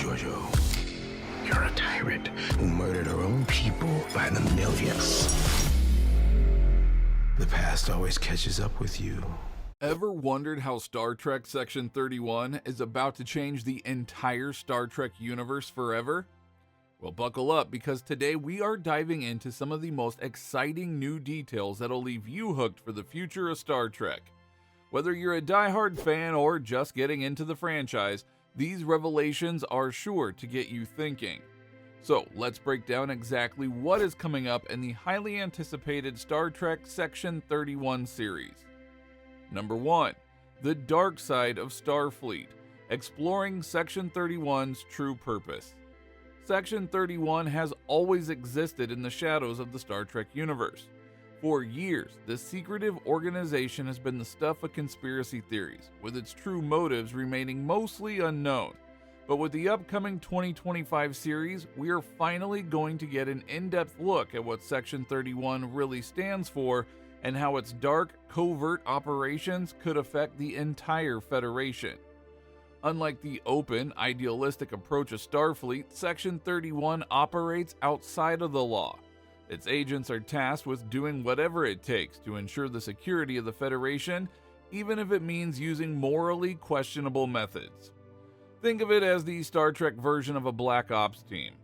Giorgio. You're a tyrant who murdered her own people by the millions. The past always catches up with you. Ever wondered how Star Trek Section 31 is about to change the entire Star Trek universe forever? Well, buckle up, because today we are diving into some of the most exciting new details that'll leave you hooked for the future of Star Trek. Whether you're a die-hard fan or just getting into the franchise, these revelations are sure to get you thinking. So let's break down exactly what is coming up in the highly anticipated Star Trek Section 31 series. Number 1. The Dark Side of Starfleet, exploring Section 31's true purpose. Section 31 has always existed in the shadows of the Star Trek universe. For years, this secretive organization has been the stuff of conspiracy theories, with its true motives remaining mostly unknown. But with the upcoming 2025 series, we are finally going to get an in-depth look at what Section 31 really stands for and how its dark, covert operations could affect the entire Federation. Unlike the open, idealistic approach of Starfleet, Section 31 operates outside of the law. Its agents are tasked with doing whatever it takes to ensure the security of the Federation, even if it means using morally questionable methods. Think of it as the Star Trek version of a Black Ops team.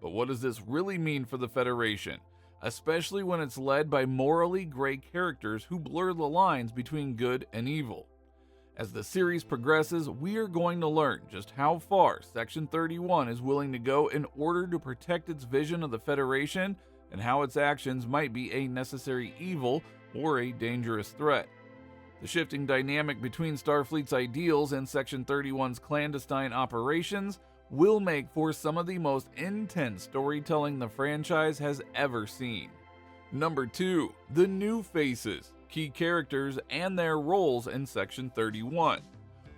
But what does this really mean for the Federation, especially when it's led by morally gray characters who blur the lines between good and evil? As the series progresses, we are going to learn just how far Section 31 is willing to go in order to protect its vision of the Federation, and how its actions might be a necessary evil or a dangerous threat. The shifting dynamic between Starfleet's ideals and Section 31's clandestine operations will make for some of the most intense storytelling the franchise has ever seen. Number 2. The new faces, key characters, and their roles in Section 31.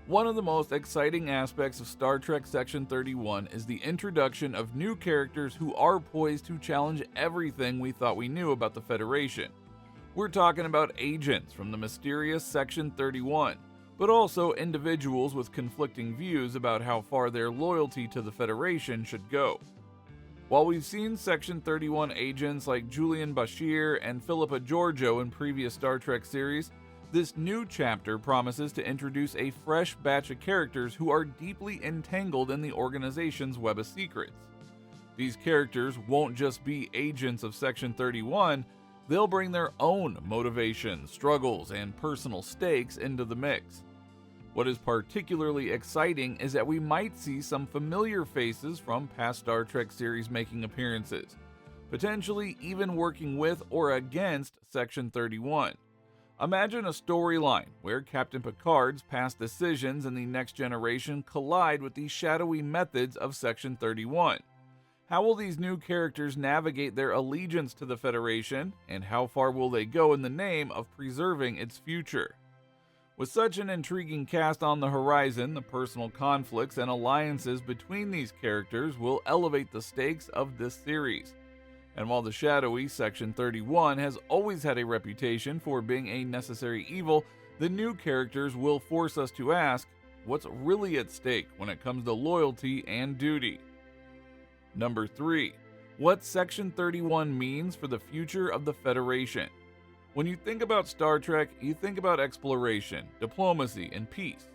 One of the most exciting aspects of Star Trek Section 31 is the introduction of new characters who are poised to challenge everything we thought we knew about the Federation. We're talking about agents from the mysterious Section 31, but also individuals with conflicting views about how far their loyalty to the Federation should go. While we've seen Section 31 agents like Julian Bashir and Philippa Georgiou in previous Star Trek series, this new chapter promises to introduce a fresh batch of characters who are deeply entangled in the organization's web of secrets. These characters won't just be agents of Section 31, they'll bring their own motivations, struggles, and personal stakes into the mix. What is particularly exciting is that we might see some familiar faces from past Star Trek series making appearances, potentially even working with or against Section 31. Imagine a storyline where Captain Picard's past decisions in the Next Generation collide with the shadowy methods of Section 31. How will these new characters navigate their allegiance to the Federation, and how far will they go in the name of preserving its future? With such an intriguing cast on the horizon, the personal conflicts and alliances between these characters will elevate the stakes of this series. And while the shadowy Section 31 has always had a reputation for being a necessary evil, the new characters will force us to ask, what's really at stake when it comes to loyalty and duty? Number 3. What Section 31 means for the future of the Federation. When you think about Star Trek, you think about exploration, diplomacy, and peace.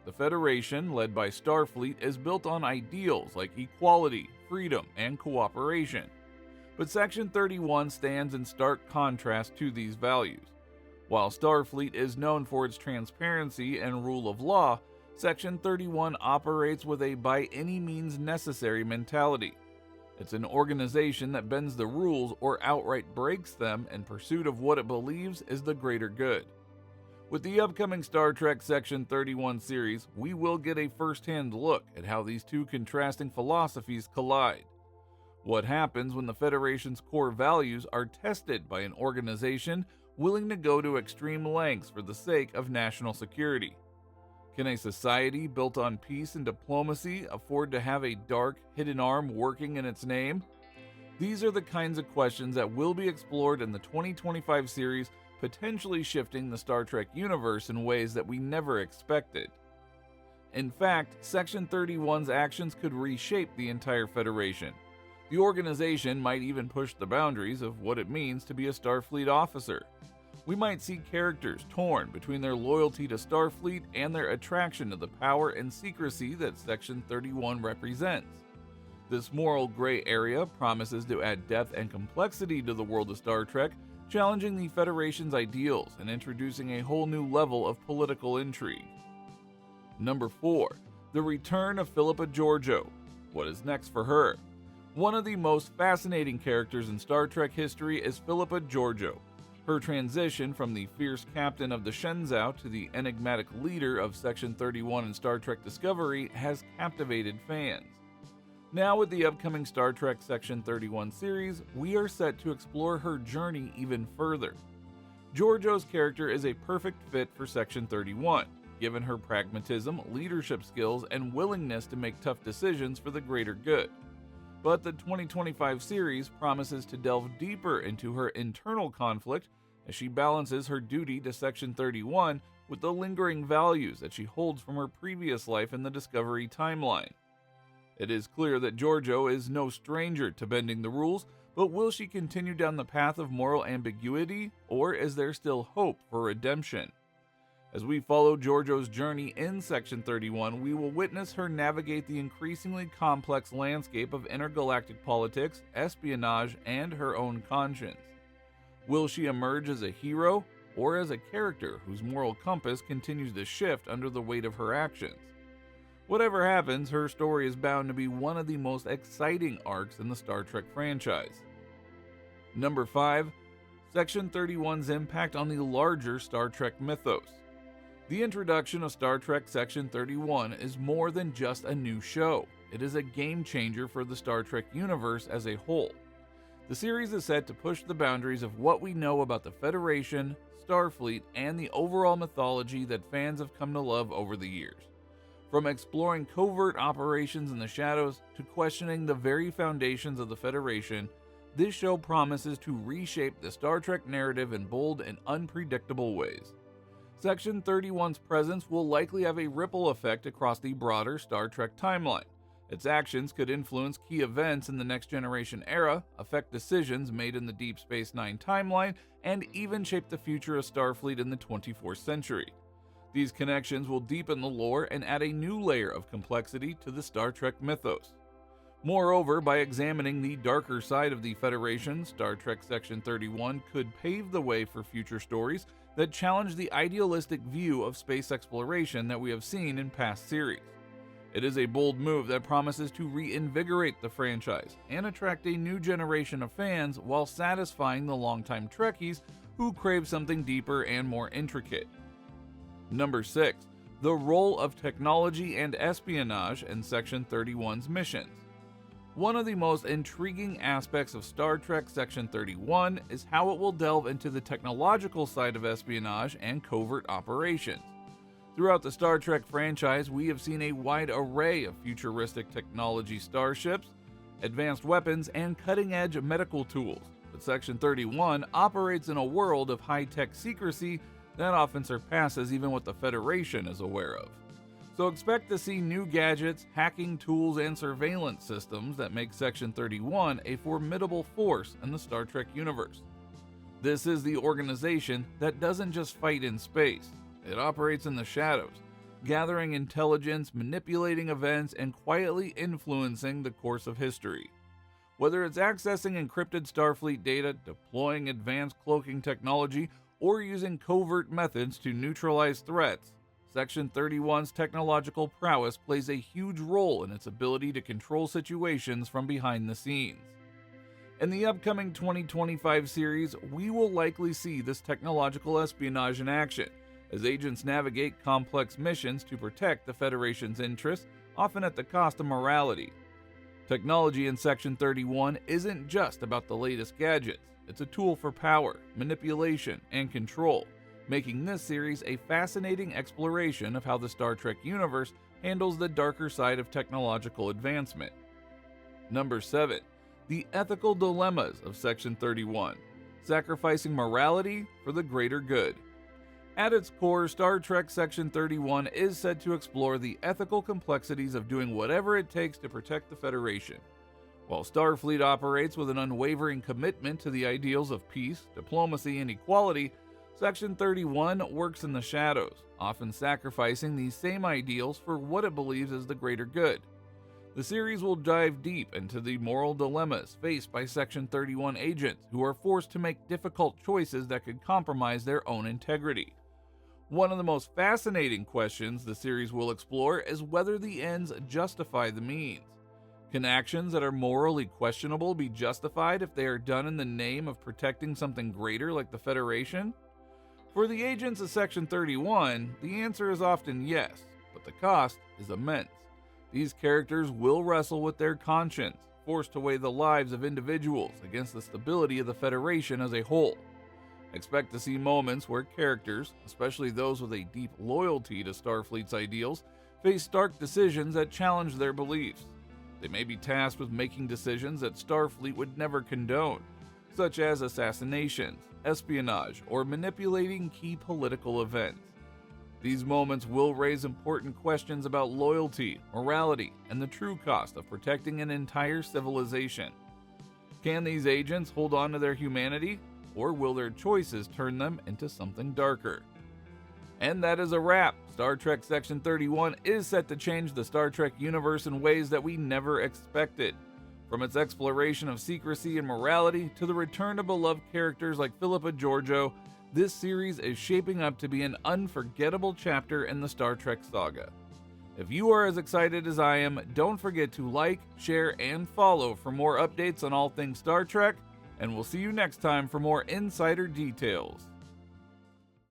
The Federation, led by Starfleet, is built on ideals like equality, freedom, and cooperation. But Section 31 stands in stark contrast to these values. While Starfleet is known for its transparency and rule of law, Section 31 operates with a by any means necessary mentality. It's an organization that bends the rules or outright breaks them in pursuit of what it believes is the greater good. With the upcoming Star Trek Section 31 series, we will get a first-hand look at how these two contrasting philosophies collide. What happens when the Federation's core values are tested by an organization willing to go to extreme lengths for the sake of national security? Can a society built on peace and diplomacy afford to have a dark, hidden arm working in its name? These are the kinds of questions that will be explored in the 2025 series, potentially shifting the Star Trek universe in ways that we never expected. In fact, Section 31's actions could reshape the entire Federation. The organization might even push the boundaries of what it means to be a Starfleet officer. We might see characters torn between their loyalty to Starfleet and their attraction to the power and secrecy that Section 31 represents. This moral gray area promises to add depth and complexity to the world of Star Trek, challenging the Federation's ideals and introducing a whole new level of political intrigue. Number 4. The return of Philippa Georgiou. What is next for her? One of the most fascinating characters in Star Trek history is Philippa Georgiou. Her transition from the fierce captain of the Shenzhou to the enigmatic leader of Section 31 in Star Trek Discovery has captivated fans. Now with the upcoming Star Trek Section 31 series, we are set to explore her journey even further. Georgiou's character is a perfect fit for Section 31, given her pragmatism, leadership skills, and willingness to make tough decisions for the greater good. But the 2025 series promises to delve deeper into her internal conflict as she balances her duty to Section 31 with the lingering values that she holds from her previous life in the Discovery timeline. It is clear that Georgiou is no stranger to bending the rules, but will she continue down the path of moral ambiguity, or is there still hope for redemption? As we follow Georgiou's journey in Section 31, we will witness her navigate the increasingly complex landscape of intergalactic politics, espionage, and her own conscience. Will she emerge as a hero, or as a character whose moral compass continues to shift under the weight of her actions? Whatever happens, her story is bound to be one of the most exciting arcs in the Star Trek franchise. Number 5. Section 31's impact on the larger Star Trek mythos. The introduction of Star Trek Section 31 is more than just a new show. It is a game changer for the Star Trek universe as a whole. The series is set to push the boundaries of what we know about the Federation, Starfleet, and the overall mythology that fans have come to love over the years. From exploring covert operations in the shadows to questioning the very foundations of the Federation, this show promises to reshape the Star Trek narrative in bold and unpredictable ways. Section 31's presence will likely have a ripple effect across the broader Star Trek timeline. Its actions could influence key events in the Next Generation era, affect decisions made in the Deep Space Nine timeline, and even shape the future of Starfleet in the 24th century. These connections will deepen the lore and add a new layer of complexity to the Star Trek mythos. Moreover, by examining the darker side of the Federation, Star Trek Section 31 could pave the way for future stories that challenge the idealistic view of space exploration that we have seen in past series. It is a bold move that promises to reinvigorate the franchise and attract a new generation of fans while satisfying the longtime Trekkies who crave something deeper and more intricate. Number 6. The role of technology and espionage in Section 31's missions. One of the most intriguing aspects of Star Trek Section 31 is how it will delve into the technological side of espionage and covert operations. Throughout the Star Trek franchise, we have seen a wide array of futuristic technology starships, advanced weapons, and cutting-edge medical tools, but Section 31 operates in a world of high-tech secrecy that often surpasses even what the Federation is aware of. So expect to see new gadgets, hacking tools, and surveillance systems that make Section 31 a formidable force in the Star Trek universe. This is the organization that doesn't just fight in space, it operates in the shadows, gathering intelligence, manipulating events, and quietly influencing the course of history. Whether it's accessing encrypted Starfleet data, deploying advanced cloaking technology, or using covert methods to neutralize threats, Section 31's technological prowess plays a huge role in its ability to control situations from behind the scenes. In the upcoming 2025 series, we will likely see this technological espionage in action, as agents navigate complex missions to protect the Federation's interests, often at the cost of morality. Technology in Section 31 isn't just about the latest gadgets, it's a tool for power, manipulation, and control, making this series a fascinating exploration of how the Star Trek universe handles the darker side of technological advancement. Number 7. The ethical dilemmas of Section 31, sacrificing morality for the greater good. At its core, Star Trek Section 31 is set to explore the ethical complexities of doing whatever it takes to protect the Federation. While Starfleet operates with an unwavering commitment to the ideals of peace, diplomacy, and equality, Section 31 works in the shadows, often sacrificing these same ideals for what it believes is the greater good. The series will dive deep into the moral dilemmas faced by Section 31 agents who are forced to make difficult choices that could compromise their own integrity. One of the most fascinating questions the series will explore is whether the ends justify the means. Can actions that are morally questionable be justified if they are done in the name of protecting something greater like the Federation? For the agents of Section 31, the answer is often yes, but the cost is immense. These characters will wrestle with their conscience, forced to weigh the lives of individuals against the stability of the Federation as a whole. Expect to see moments where characters, especially those with a deep loyalty to Starfleet's ideals, face stark decisions that challenge their beliefs. They may be tasked with making decisions that Starfleet would never condone, such as assassinations, espionage, or manipulating key political events. These moments will raise important questions about loyalty, morality, and the true cost of protecting an entire civilization. Can these agents hold on to their humanity, or will their choices turn them into something darker? And that is a wrap. Star Trek Section 31 is set to change the Star Trek universe in ways that we never expected. From its exploration of secrecy and morality to the return of beloved characters like Philippa Georgiou, this series is shaping up to be an unforgettable chapter in the Star Trek saga. If you are as excited as I am, don't forget to like, share, and follow for more updates on all things Star Trek, and we'll see you next time for more insider details.